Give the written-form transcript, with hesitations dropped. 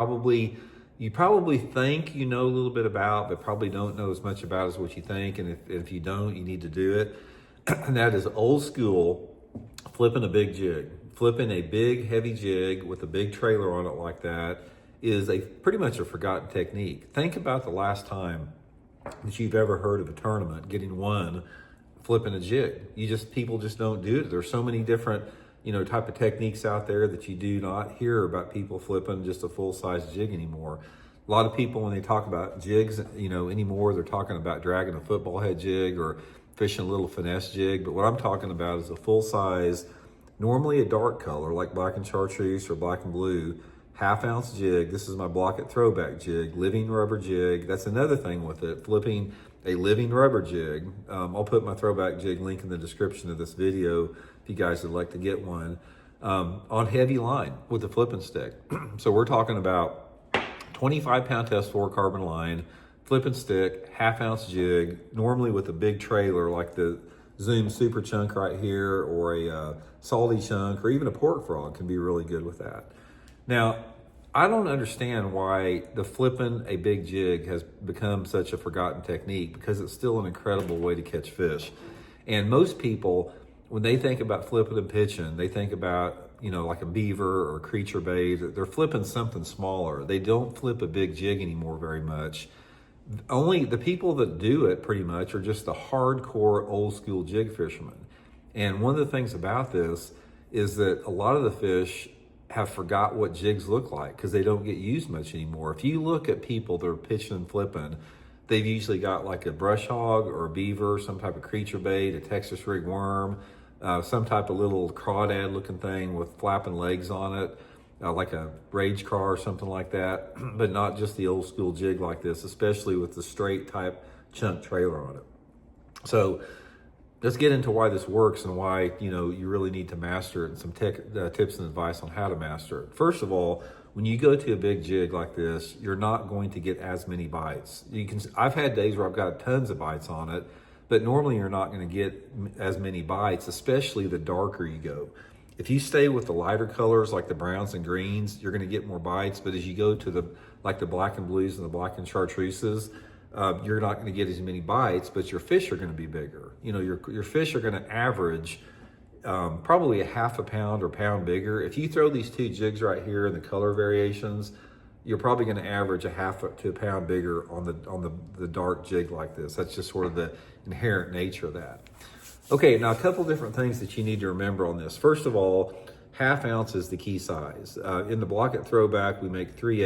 probably you probably think you know a little bit about, but probably don't know as much about as what you think. And if you don't, you need to do it. And that is old school flipping a big jig. Flipping a big heavy jig with a big trailer on it like that is a pretty much a forgotten technique. Think about the last time that you've ever heard of a tournament getting won flipping a jig. People just don't do it. There's so many different type of techniques out there that you do not hear about people flipping just a full-size jig anymore. A lot of people, when they talk about jigs anymore, they're talking about dragging a football head jig or fishing a little finesse jig. But what I'm talking about is a full-size, normally a dark color like black and chartreuse or black and blue, half-ounce jig. This is my Block It throwback jig, living rubber jig. That's another thing with it, flipping a living rubber jig. I'll put my throwback jig link in the description of this video if you guys would like to get one, on heavy line with a flipping stick. So we're talking about 25-pound test fluorocarbon line, flipping stick, half-ounce jig, normally with a big trailer like the Zoom Super Chunk right here, or a salty chunk, or even a pork frog can be really good with that. Now, I don't understand why the flipping a big jig has become such a forgotten technique, because it's still an incredible way to catch fish. And most people, when they think about flipping and pitching, they think about, like a beaver or a creature bait. They're flipping something smaller. They don't flip a big jig anymore very much. Only the people that do it pretty much are just the hardcore old school jig fishermen. And one of the things about this is that a lot of the fish have forgot what jigs look like because they don't get used much anymore. If you look at people that are pitching and flipping, they've usually got like a brush hog or a beaver, some type of creature bait, a Texas rig worm, some type of little crawdad looking thing with flapping legs on it, like a rage car or something like that, but not just the old school jig like this, especially with the straight type chunk trailer on it. So let's get into why this works and why you really need to master it, and some tips and advice on how to master it. First of all, when you go to a big jig like this, you're not going to get as many bites. I've had days where I've got tons of bites on it, but normally you're not going to get as many bites, especially the darker you go. If you stay with the lighter colors like the browns and greens, you're going to get more bites. But as you go to the black and blues and the black and chartreuses, you're not going to get as many bites, but your fish are going to be bigger. Your fish are going to average probably a half a pound or pound bigger. If you throw these two jigs right here in the color variations, you're probably going to average a half to a pound bigger on the dark jig like this. That's just sort of the inherent nature of that. Okay, now a couple different things that you need to remember on this. First of all, half ounce is the key size. In the Block It throwback, we make 3/8.